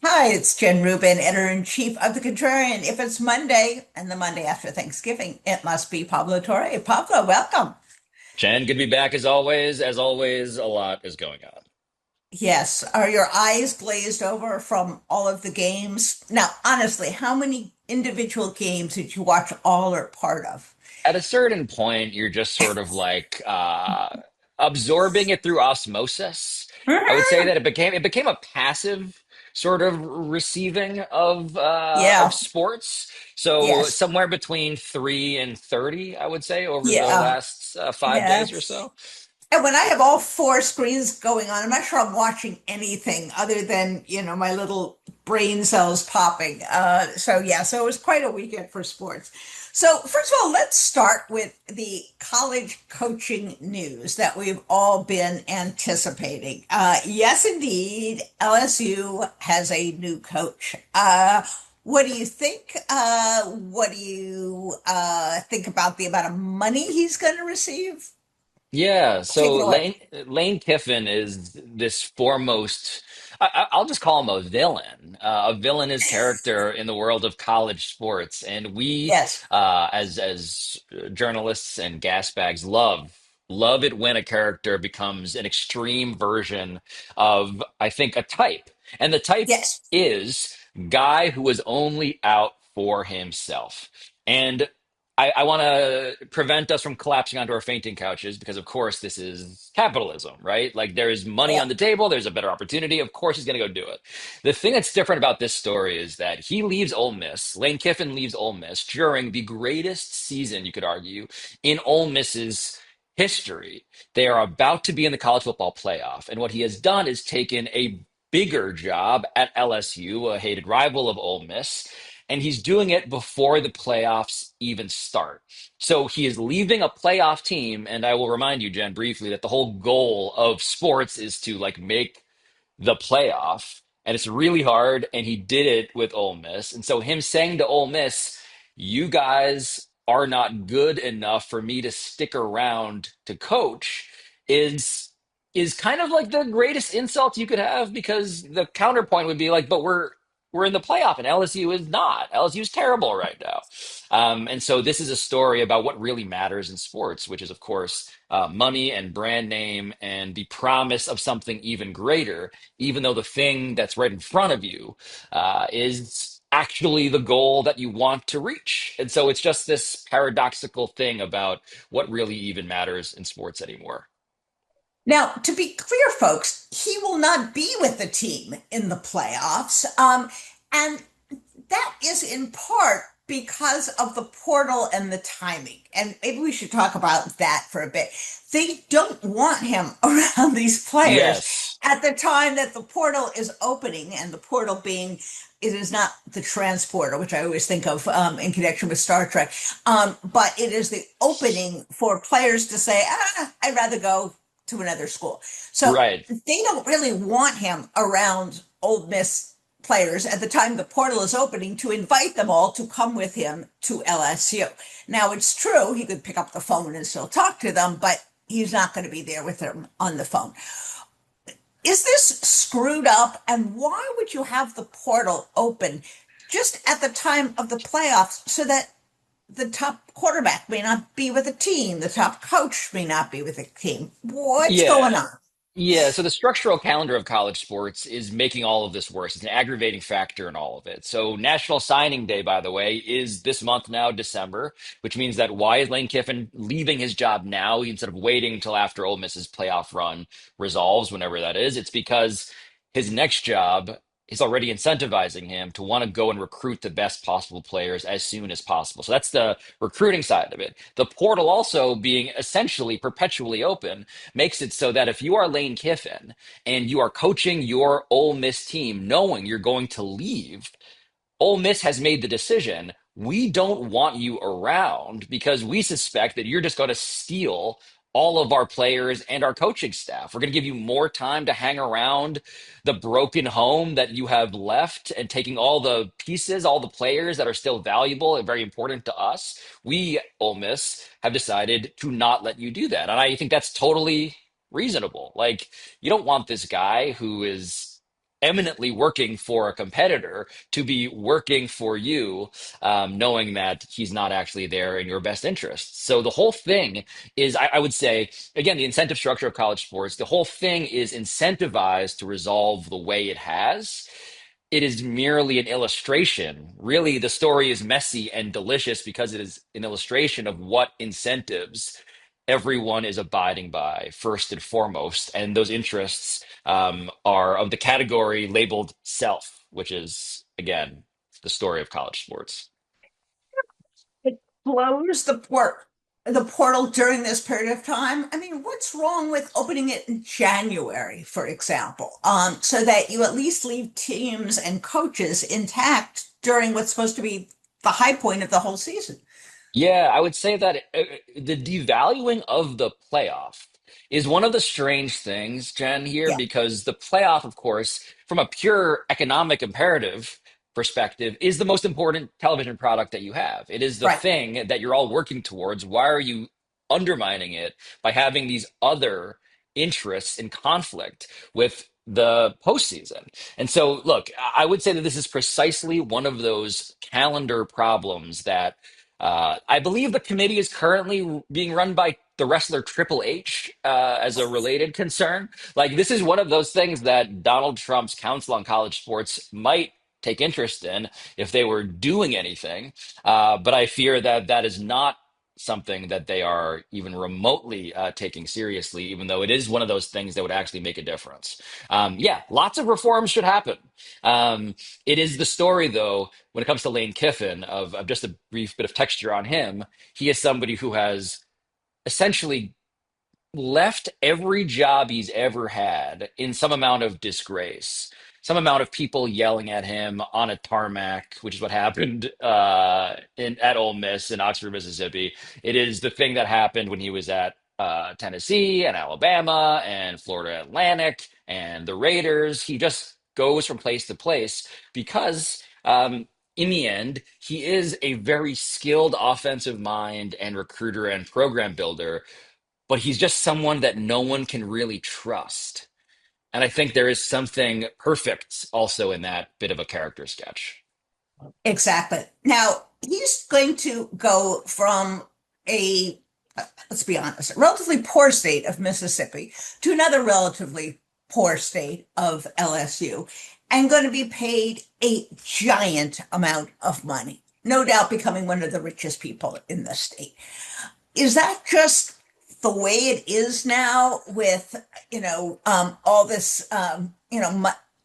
Hi, it's Jen Rubin, editor-in-chief of The Contrarian. If it's Monday and the Monday after Thanksgiving, it must be Pablo Torre. Pablo, welcome. Chen, good to be back as always. As always, a lot is going on. Yes, are your eyes glazed over from all of the games? Now, honestly, how many individual games did you watch all or part of? At a certain point, you're just sort of like absorbing it through osmosis. I would say Mhm. that it became a passive sort of receiving of Yeah, sports. So yes, somewhere between 3 and 30, I would say, over the yeah, last 5 days yeah. or so. And when I have all four screens going on, I'm not sure I'm watching anything other than, my little brain cells popping. So it was quite a weekend for sports. So, first of all, let's start with the college coaching news that we've all been anticipating. Yes, indeed, LSU has a new coach. What do you think? What do you think about the amount of money he's going to receive? Yeah, Take so it away. Lane Kiffin is this foremost. I'll just call him a villain, a villainous character in the world of college sports, and we, Yes. as journalists and gas bags, love it when a character becomes an extreme version of, I think, a type, and the type Yes. is guy who is only out for himself. And I want to prevent us from collapsing onto our fainting couches because, of course, this is capitalism, right? Like there is money Yeah. on the table, there's a better opportunity. Of course, he's going to go do it. The thing that's different about this story is that he leaves Ole Miss. Lane Kiffin leaves Ole Miss during the greatest season, you could argue, in Ole Miss's history. They are about to be in the college football playoff, and what he has done is taken a bigger job at LSU, a hated rival of Ole Miss, and he's doing it before the playoffs even start. So he is leaving a playoff team, and I will remind you, Jen, briefly that the whole goal of sports is to like make the playoff, and it's really hard. And he did it with Ole Miss, and so him saying to Ole Miss, "You guys are not good enough for me to stick around to coach," is is kind of like the greatest insult you could have because the counterpoint would be like, "But we're in the playoff, and LSU is not. LSU is terrible right now." And so this is a story about what really matters in sports, which is, of course, money and brand name and the promise of something even greater, even though the thing that's right in front of you is actually the goal that you want to reach. And so it's just this paradoxical thing about what really even matters in sports anymore. Now, to be clear, folks, he will not be with the team in the playoffs. And that is in part because of the portal and the timing. And maybe we should talk about that for a bit. They don't want him around these players Yes. at the time that the portal is opening, and the portal being it is not the transporter, which I always think of in connection with Star Trek, but it is the opening for players to say, I'd rather go to another school. So Right. they don't really want him around Old Miss players at the time the portal is opening to invite them all to come with him to LSU. Now, it's true, he could pick up the phone and still talk to them, but he's not going to be there with them on the phone. Is this screwed up? And why would you have the portal open just at the time of the playoffs so that the top quarterback may not be with a team, the top coach may not be with a team? What's going Yeah. on? Yeah, so the structural calendar of college sports is making all of this worse. It's an aggravating factor in all of it. So National Signing Day, by the way, is this month now, December, which means that why is Lane Kiffin leaving his job now instead of waiting until after Ole Miss's playoff run resolves, whenever that is? It's because his next job is already incentivizing him to want to go and recruit the best possible players as soon as possible. So that's the recruiting side of it. The portal also being essentially perpetually open makes it so that if you are Lane Kiffin and you are coaching your Ole Miss team, knowing you're going to leave, Ole Miss has made the decision. We don't want you around because we suspect that you're just going to steal all of our players and our coaching staff. We're going to give you more time to hang around the broken home that you have left and taking all the pieces, all the players that are still valuable and very important to us. We, Ole Miss, have decided to not let you do that. And I think that's totally reasonable. Like, you don't want this guy who is eminently working for a competitor to be working for you, knowing that he's not actually there in your best interest. So the whole thing is, I would say, again, the incentive structure of college sports, the whole thing is incentivized to resolve the way it has. It is merely an illustration. Really, the story is messy and delicious because it is an illustration of what incentives everyone is abiding by first and foremost. And those interests are of the category labeled self, which is, again, the story of college sports. It closed the portal during this period of time. I mean, what's wrong with opening it in January, for example, so that you at least leave teams and coaches intact during what's supposed to be the high point of the whole season? Yeah, I would say that the devaluing of the playoff is one of the strange things, Jen, here, Yeah, because the playoff, of course, from a pure economic imperative perspective, is the most important television product that you have. It is the right. thing that you're all working towards. Why are you undermining it by having these other interests in conflict with the postseason? And so, look, I would say that this is precisely one of those calendar problems that I believe the committee is currently being run by the wrestler Triple H as a related concern. Like, this is one of those things that Donald Trump's Council on College Sports might take interest in if they were doing anything. But I fear that that is not something that they are even remotely taking seriously, even though it is one of those things that would actually make a difference. Yeah, lots of reforms should happen. Um, it is the story, though, when it comes to Lane Kiffin, of just a brief bit of texture on him. He is somebody who has essentially left every job he's ever had in some amount of disgrace, some amount of people yelling at him on a tarmac, which is what happened at Ole Miss in Oxford, Mississippi. It is the thing that happened when he was at Tennessee and Alabama and Florida Atlantic and the Raiders. He just goes from place to place because. In the end, he is a very skilled offensive mind and recruiter and program builder, but he's just someone that no one can really trust. And I think there is something perfect also in that bit of a character sketch. Exactly. Now, he's going to go from a, let's be honest, a relatively poor state of Mississippi to another relatively poor state of LSU and going to be paid a giant amount of money, no doubt becoming one of the richest people in the state. Is that just the way it is now with, all this,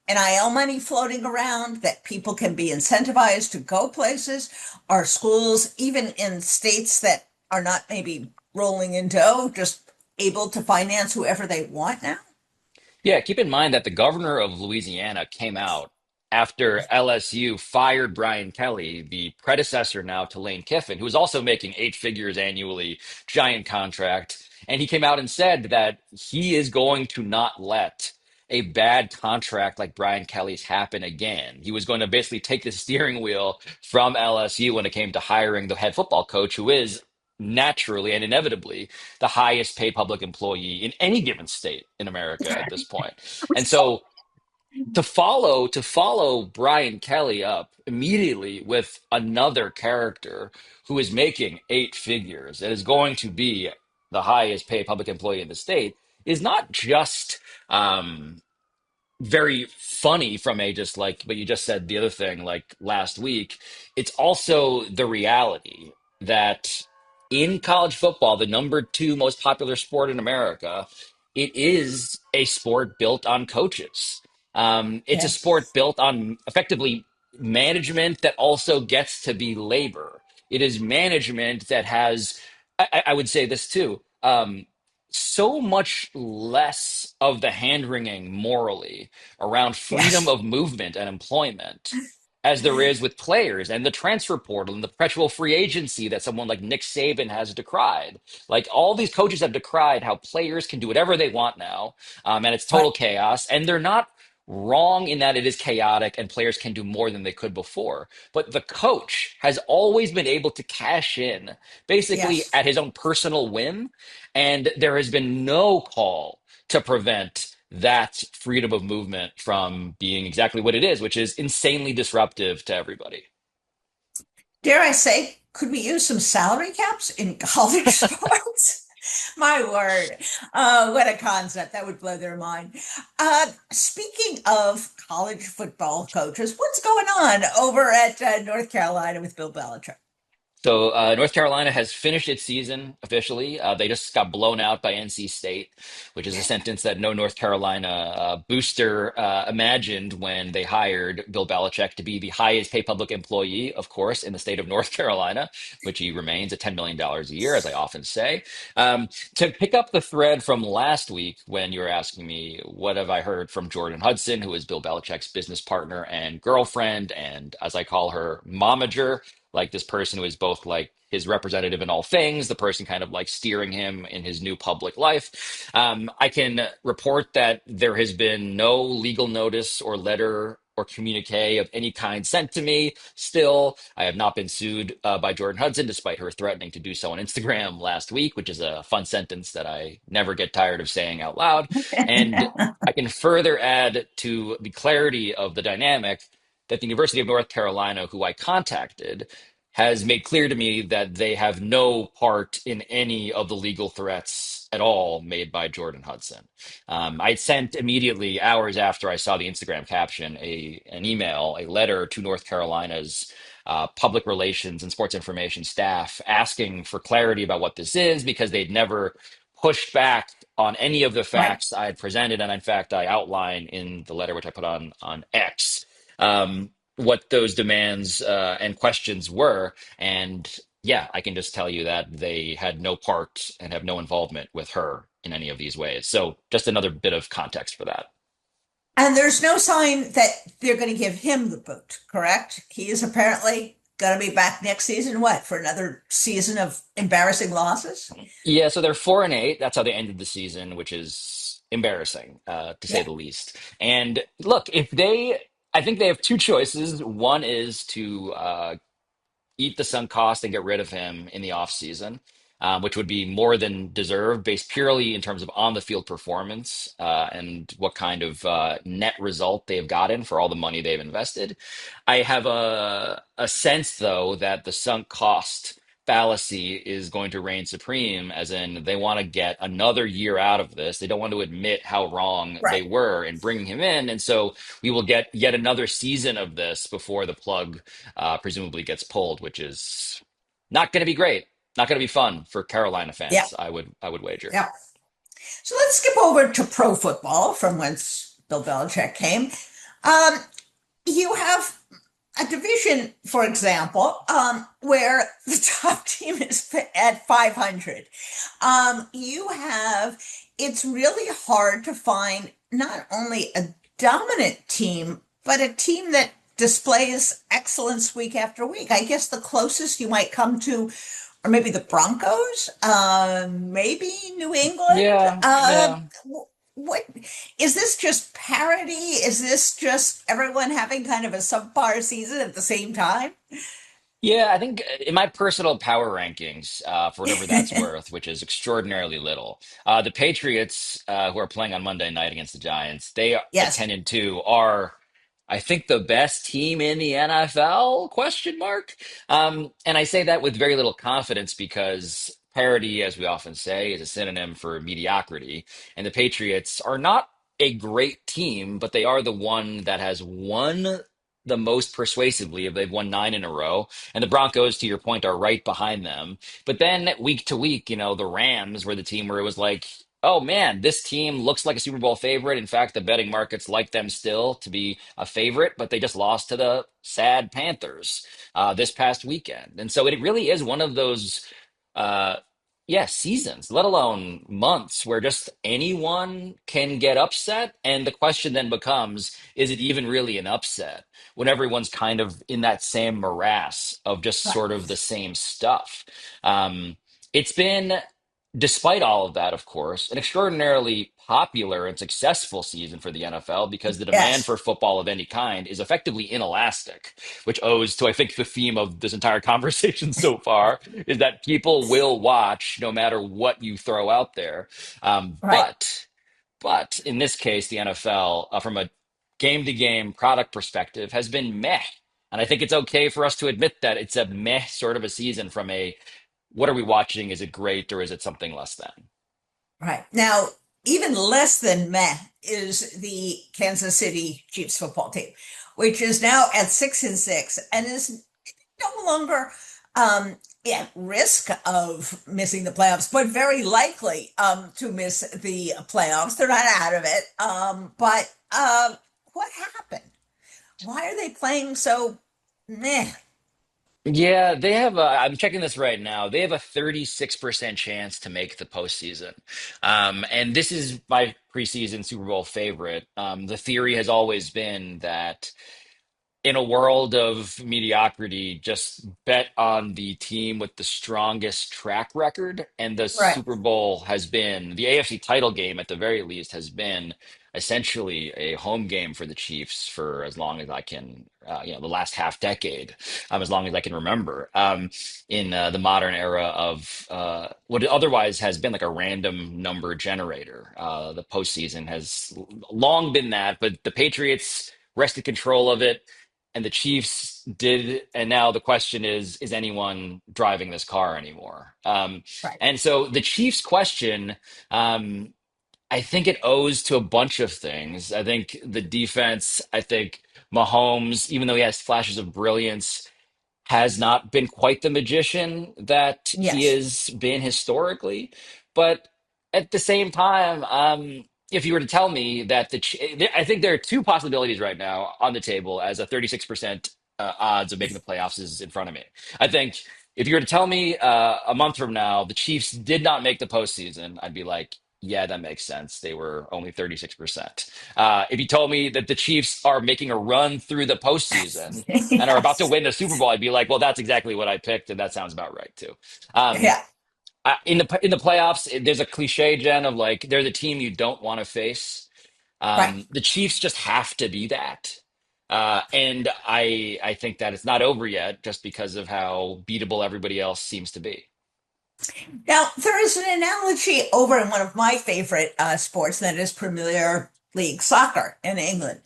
NIL money floating around that people can be incentivized to go places? Are schools, even in states that are not maybe rolling in dough, just able to finance whoever they want now? Yeah, keep in mind that the governor of Louisiana came out after LSU fired Brian Kelly, the predecessor now to Lane Kiffin, who was also making eight figures annually, giant contract. And he came out and said that he is going to not let a bad contract like Brian Kelly's happen again. He was going to basically take the steering wheel from LSU when it came to hiring the head football coach, who is naturally and inevitably the highest paid public employee in any given state in America at this point. And so to follow Brian Kelly up immediately with another character who is making eight figures and is going to be the highest paid public employee in the state is not just very funny from a just like, but you just said the other thing like last week. It's also the reality that in college football, the number two most popular sport in America, it is a sport built on coaches. It's a sport Yes. built on effectively management that also gets to be labor. It is management that has, I would say this too. So much less of the hand wringing morally around freedom Yes. of movement and employment as there is with players and the transfer portal and the perpetual free agency that someone like Nick Saban has decried. Like all these coaches have decried how players can do whatever they want now, and it's Right. total chaos. And they're not wrong in that it is chaotic and players can do more than they could before. But the coach has always been able to cash in basically Yes. at his own personal whim, and there has been no call to prevent that freedom of movement from being exactly what it is, which is insanely disruptive to everybody. Dare I say, could we use some salary caps in college sports? My word. What a concept. That would blow their mind. Speaking of college football coaches, what's going on over at North Carolina with Bill Belichick? So North Carolina has finished its season officially. They just got blown out by NC State, which is a sentence that no North Carolina booster imagined when they hired Bill Belichick to be the highest paid public employee, of course, in the state of North Carolina, which he remains at $10 million a year, as I often say. Um, to pick up the thread from last week, when you were asking me, what have I heard from Jordan Hudson, who is Bill Belichick's business partner and girlfriend, and as I call her, momager, like this person who is both like his representative in all things, the person kind of like steering him in his new public life. I can report that there has been no legal notice or letter or communique of any kind sent to me. Still, I have not been sued by Jordan Hudson, despite her threatening to do so on Instagram last week, which is a fun sentence that I never get tired of saying out loud. And I can further add to the clarity of the dynamic that the University of North Carolina, who I contacted, has made clear to me that they have no part in any of the legal threats at all made by Jordan Hudson. I sent immediately, hours after I saw the Instagram caption, an email, a letter to North Carolina's public relations and sports information staff asking for clarity about what this is because they'd never pushed back on any of the Right. facts I had presented. And in fact, I outline in the letter, which I put on X, what those demands and questions were. And yeah, I can just tell you that they had no part and have no involvement with her in any of these ways. So just another bit of context for that. And there's no sign that they're going to give him the boot, correct? He is apparently going to be back next season. What, for another season of embarrassing losses? Yeah, so they're 4-8. That's how they ended the season, which is embarrassing, to say Yeah, the least. And look, I think they have two choices. One is to eat the sunk cost and get rid of him in the offseason, which would be more than deserved based purely in terms of on the field performance and what kind of net result they've gotten for all the money they've invested. I have a sense, though, that the sunk cost fallacy is going to reign supreme, as in they want to get another year out of this. They don't want to admit how wrong they right. were in bringing him in. And so we will get yet another season of this before the plug presumably gets pulled, which is not going to be great. Not going to be fun for Carolina Yeah, fans. I would wager. yeah. So let's skip over to pro football, from whence Bill Belichick came. Um, you have a division, for example, where the top team is at 500. You have, it's really hard to find not only a dominant team, but a team that displays excellence week after week. I guess the closest you might come to, or maybe the Broncos, maybe New England. Yeah, yeah. What is this just parody? Is this just everyone having kind of a subpar season at the same time? Yeah, I think in my personal power rankings, for whatever that's worth, which is extraordinarily little, the Patriots, who are playing on Monday night against the Giants, they are at Yes, 10-2 are, I think, the best team in the NFL? Question mark. And I say that with very little confidence because parity, as we often say, is a synonym for mediocrity. And the Patriots are not a great team, but they are the one that has won the most persuasively. They've won 9 in a row. And the Broncos, to your point, are right behind them. But then week to week, the Rams were the team where it was like, oh man, this team looks like a Super Bowl favorite. In fact, the betting markets like them still to be a favorite, but they just lost to the sad Panthers this past weekend. And so it really is one of those, uh, yeah, seasons, let alone months, where just anyone can get upset. And the question then becomes, is it even really an upset when everyone's kind of in that same morass of just sort of the same stuff? It's been, despite all of that, of course, an extraordinarily popular and successful season for the NFL because the demand yes, for football of any kind is effectively inelastic, which owes to, I think, the theme of this entire conversation so far is that people will watch no matter what you throw out there. right. But But in this case, the NFL, from a game to game product perspective, has been meh. And I think it's okay for us to admit that it's a meh sort of a season from a what are we watching? Is it great or is it something less than? Right. Now, even less than meh is the Kansas City Chiefs football team, which is now at 6-6 and is no longer at risk of missing the playoffs, but very likely to miss the playoffs. They're not out of it. But what happened? Why are they playing so meh? Yeah, they have I'm checking this right now. They have a 36% chance to make the postseason. And this is my preseason Super Bowl favorite. The theory has always been that in a world of mediocrity, just bet on the team with the strongest track record. And the Right. Super Bowl has been, the AFC title game at the very least, has been essentially a home game for the Chiefs for as long as I can, the last half decade, as long as I can remember, in the modern era of what otherwise has been like a random number generator. The postseason has long been that, but the Patriots wrested control of it and the Chiefs did, and now the question is anyone driving this car anymore? Right. And so the Chiefs question, um, I think it owes to a bunch of things. I think the defense, I think Mahomes, even though he has flashes of brilliance, has not been quite the magician that he Yes. has been historically. But at the same time, if you were to tell me that I think there are two possibilities right now on the table as a 36% odds of making the playoffs is in front of me. I think if you were to tell me a month from now the Chiefs did not make the postseason, I'd be like, yeah, that makes sense. They were only 36%. If you told me that the Chiefs are making a run through the postseason, and are about to Yes. win the Super Bowl, I'd be like, well, that's exactly what I picked, and that sounds about right too. Um, Yeah. in the playoffs, there's a cliche, Jen, of like there's a team you don't want to face. Right. The Chiefs just have to be that. And I think that it's not over yet just because of how beatable everybody else seems to be. Now, there is an analogy over in one of my favorite sports, that is Premier League soccer in England.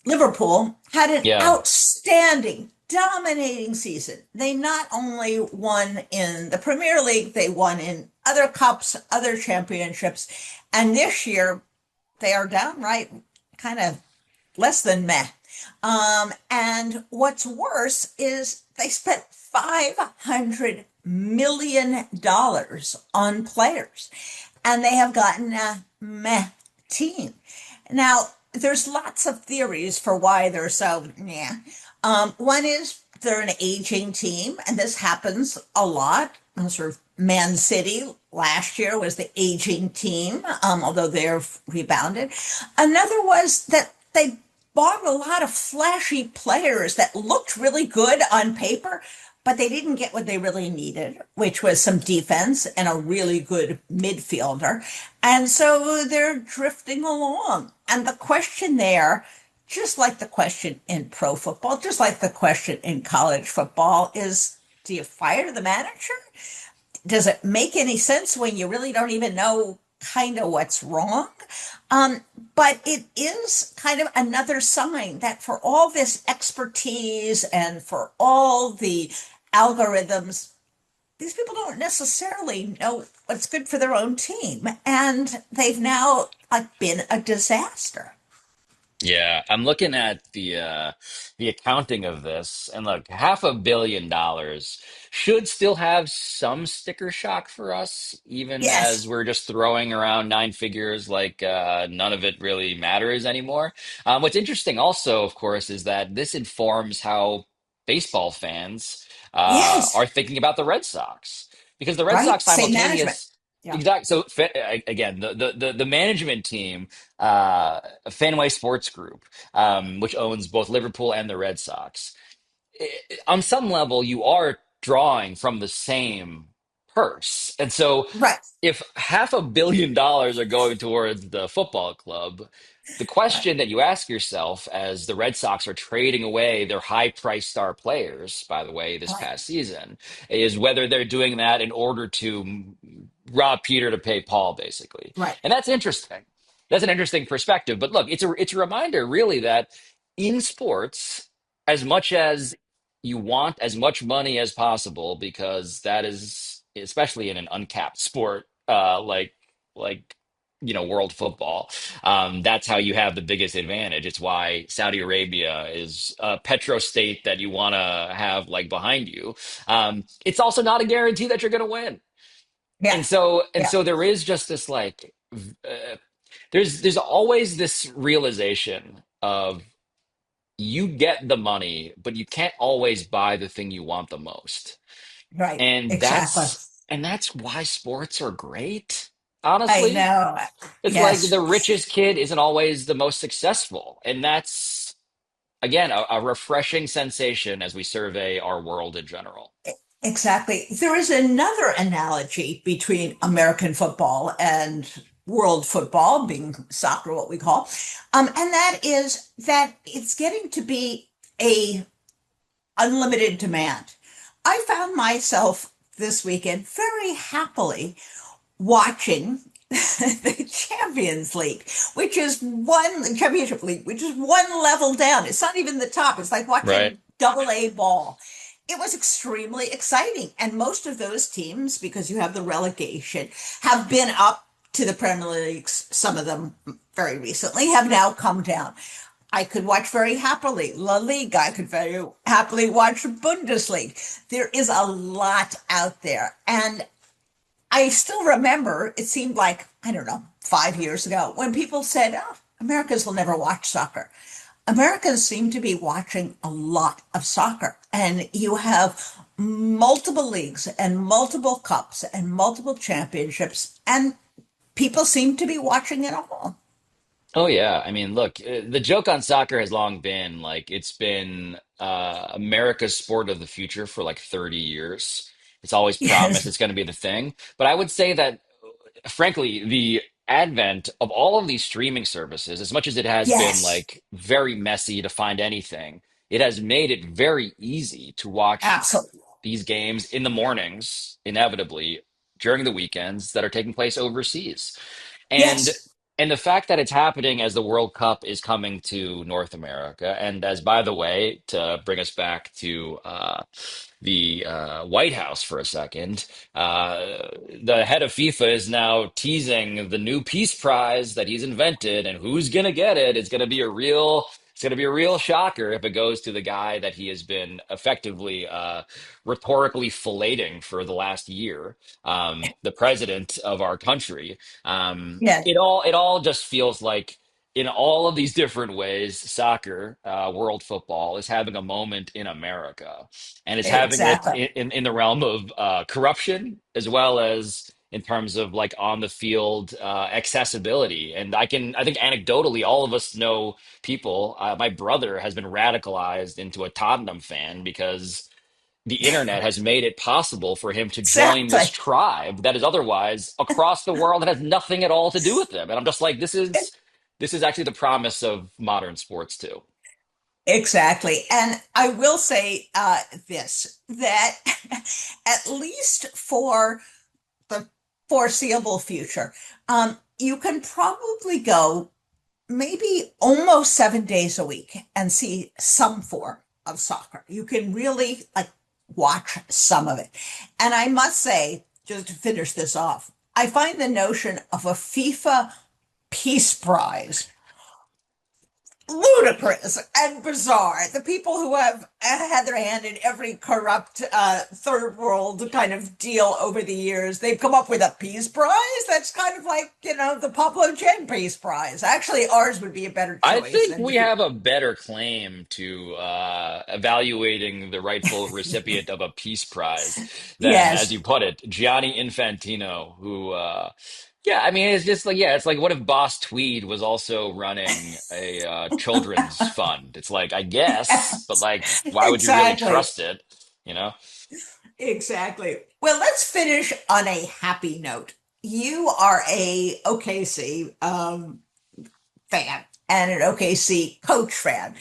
Liverpool had an Yeah. outstanding, dominating season. They not only won in the Premier League, they won in other cups, other championships. And this year, they are downright kind of less than meh. And what's worse is they spent $500 million on players, and they have gotten a meh team. Now, there's lots of theories for why they're so yeah. One is they're an aging team, and this happens a lot. Sort of Man City last year was the aging team, although they're rebounded. Another was that they bought a lot of flashy players that looked really good on paper, but they didn't get what they really needed, which was some defense and a really good midfielder. And so they're drifting along. And the question there, just like the question in pro football, just like the question in college football, is do you fire the manager? Does it make any sense when you really don't even know kind of what's wrong? Um, but it is kind of another sign that for all this expertise and for all the algorithms, these people don't necessarily know what's good for their own team. And they've now been a disaster. Yeah, I'm looking at the accounting of this, and look, $500 million should still have some sticker shock for us, even as Yes. we're just throwing around nine figures like none of it really matters anymore. What's interesting also, of course, is that this informs how baseball fans Yes. are thinking about the Red Sox, because the Red Right. Sox Same management. simultaneous. Yeah. Exactly. So again, the management team uh, Fenway Sports Group, which owns both Liverpool and the Red Sox. On some level, you are drawing from the same purse. And so, Right. if $500 million are going towards the football club, the Right. question that you ask yourself as the Red Sox are trading away their high price star players, by the way, this Right. past season, is whether they're doing that in order to rob Peter to pay Paul, basically. Right. And that's interesting. That's an interesting perspective. But look, it's a reminder, really, that in sports, as much as you want as much money as possible, because that is, especially in an uncapped sport, like world football, that's how you have the biggest advantage. It's why Saudi Arabia is a petrostate that you want to have like behind you. It's also not a guarantee that you're going to win. Yeah. And so Yeah. there is just this like there's always this realization of you get the money, but you can't always buy the thing you want the most. Right. And Exactly. that's why sports are great. I Honestly, know. it's like the Yes. richest kid isn't always the most successful. And that's again a refreshing sensation as we survey our world in general. Exactly. There is another analogy between American football and world football, being soccer, what we call, and that is that it's getting to be a unlimited demand. I found myself this weekend very happily watching the Champions League, which is one Championship League, which is one level down. It's not even the top. It's like Right. watching double A ball. It was extremely exciting. And most of those teams, because you have the relegation, have been up to the Premier Leagues. Some of them very recently have now come down. I could watch very happily La Liga. I could very happily watch Bundesliga. There is a lot out there. And I still remember it seemed like, I don't know, 5 years ago when people said, oh, Americans will never watch soccer. Americans seem to be watching a lot of soccer, and you have multiple leagues and multiple cups and multiple championships, and people seem to be watching it all. Oh yeah, I mean, look, the joke on soccer has long been like it's been America's sport of the future for like 30 years. It's always promised Yes, it's going to be the thing. But I would say that, frankly, the advent of all of these streaming services, as much as it has been yes, like very messy to find anything, it has made it very easy to watch absolutely. these games in the mornings, inevitably during the weekends that are taking place overseas. And Yes, and the fact that it's happening as the World Cup is coming to North America, and as by the way, to bring us back to the White House for a second, the head of FIFA is now teasing the new peace prize that he's invented, and who's gonna get it? It's gonna be a real shocker if it goes to the guy that he has been effectively rhetorically filleting for the last year, the president of our country. yes, It all just feels like in all of these different ways, soccer, world football is having a moment in America, and it's having it exactly. in the realm of corruption as well as in terms of like on the field accessibility. And I think anecdotally, all of us know people. My brother has been radicalized into a Tottenham fan because the internet has made it possible for him to join this Exactly. tribe that is otherwise across the world that has nothing at all to do with him. And I'm just like, this is actually the promise of modern sports too. Exactly. And I will say this that at least for the foreseeable future, you can probably go maybe almost 7 days a week and see some form of soccer. You can really like watch some of it. And I must say, just to finish this off, I find the notion of a FIFA Peace Prize ludicrous and bizarre. The people who have had their hand in every corrupt third world kind of deal over the years, they've come up with a peace prize that's kind of like, the Pablo Jen Peace Prize. Actually, ours would be a better I choice think than we to be. have a better claim to evaluating the rightful recipient of a peace prize than, as Yes. you put it, Gianni Infantino, who, yeah, I mean, it's just like, yeah, it's like, what if Boss Tweed was also running a children's fund? It's like, I guess, but like, why would you really Exactly. trust it? You know? Exactly. Well, let's finish on a happy note. You are a OKC fan and an OKC coach fan.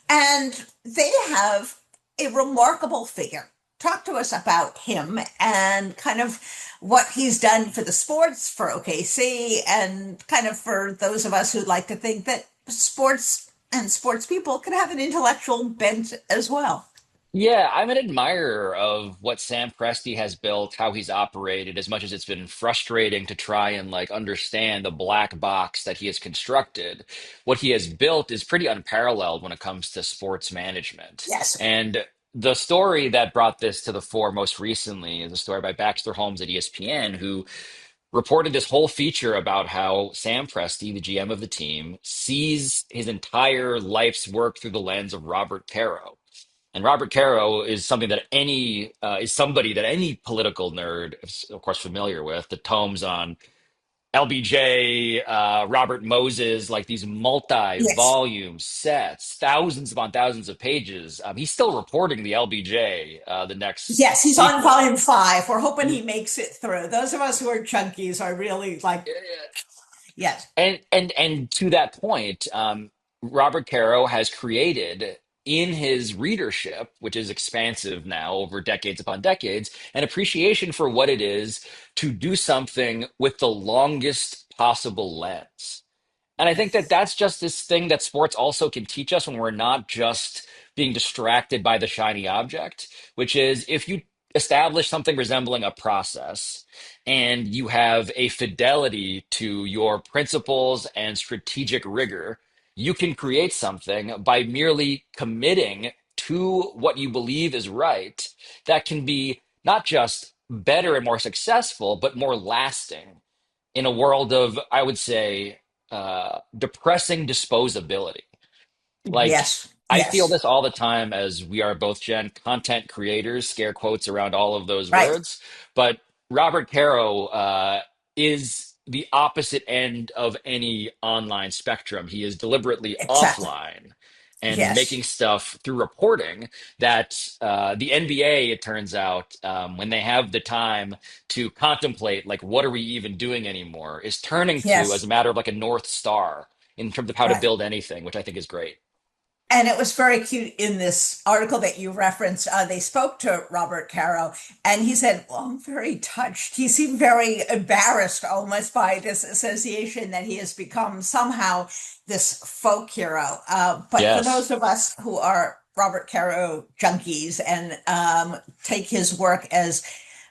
And they have a remarkable figure talk to us about him and kind of what he's done for the sports, for OKC, and kind of for those of us who like to think that sports and sports people can have an intellectual bent as well. Yeah, I'm an admirer of what Sam Presti has built, how he's operated, as much as it's been frustrating to try and like understand the black box that he has constructed. What he has built is pretty unparalleled when it comes to sports management. Yes. And the story that brought this to the fore most recently is a story by Baxter Holmes at ESPN, who reported this whole feature about how Sam Presti, the GM of the team, sees his entire life's work through the lens of Robert Caro. And Robert Caro is something that any is somebody that any political nerd is, of course, familiar with. The tomes on LBJ, Robert Moses, like these Yes. multi-volume sets, thousands upon thousands of pages. He's still reporting the LBJ, the next Yes, he's on sequel. volume five. We're hoping he makes it through. Those of us who are junkies are really like, yes, And to that point, Robert Caro has created in his readership, which is expansive now over decades upon decades, an appreciation for what it is to do something with the longest possible lens. And I think that that's just this thing that sports also can teach us when we're not just being distracted by the shiny object, which is if you establish something resembling a process and you have a fidelity to your principles and strategic rigor, you can create something by merely committing to what you believe is right that can be not just better and more successful, but more lasting in a world of, I would say, depressing disposability. Like, yes, I feel yes, this all the time as we are both Gen content creators, scare quotes around all of those right, words. But Robert Caro is the opposite end of any online spectrum. He is deliberately exactly. offline and making Yes, stuff through reporting that the NBA, it turns out, when they have the time to contemplate, like, what are we even doing anymore, is turning to as a yes, matter of like a North Star in terms of how to right. build anything, which I think is great. And it was very cute in this article that you referenced. They spoke to Robert Caro, and he said, "Well, I'm very touched." He seemed very embarrassed almost by this association that he has become somehow this folk hero. But for those Yes. of us who are Robert Caro junkies and take his work as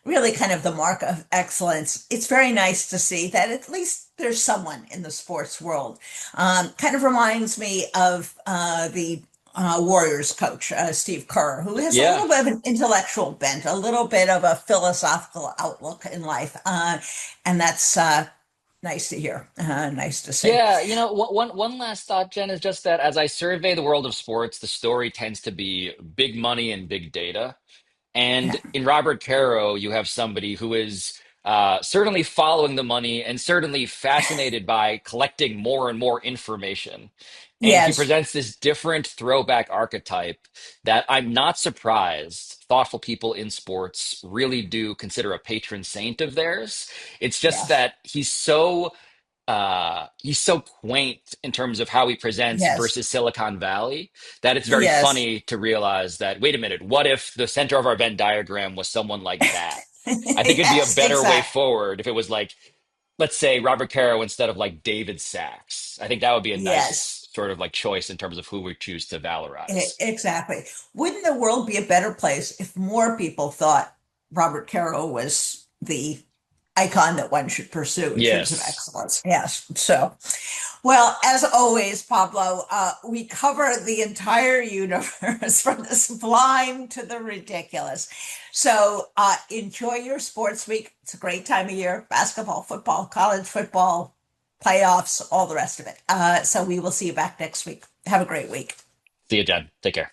really kind of the mark of excellence, it's very nice to see that at least there's someone in the sports world. Kind of reminds me of the Warriors coach, Steve Kerr, who has a Yeah. little bit of an intellectual bent, a little bit of a philosophical outlook in life. And that's nice to hear, nice to see. Yeah, one last thought, Jen, is just that as I survey the world of sports, the story tends to be big money and big data. And Yeah. in Robert Caro, you have somebody who is certainly following the money and certainly fascinated by collecting more and more information. And he Yes. presents this different throwback archetype that I'm not surprised thoughtful people in sports really do consider a patron saint of theirs. It's just Yes. that he's so quaint in terms of how he presents Yes. versus Silicon Valley that it's very Yes. funny to realize that, wait a minute, what if the center of our Venn diagram was someone like that? I think it'd be a Yes. better way Exactly. forward if it was like, let's say Robert Caro instead of like David Sachs. I think that would be a Yes. nice sort of like choice in terms of who we choose to valorize. Exactly. Wouldn't the world be a better place if more people thought Robert Caro was the icon that one should pursue in terms of Yes. excellence? Yes. So, well, as always, Pablo, we cover the entire universe from the sublime to the ridiculous. So, enjoy your sports week. It's a great time of year: basketball, football, college football, playoffs, all the rest of it. So, we will see you back next week. Have a great week. See you, Jen. Take care.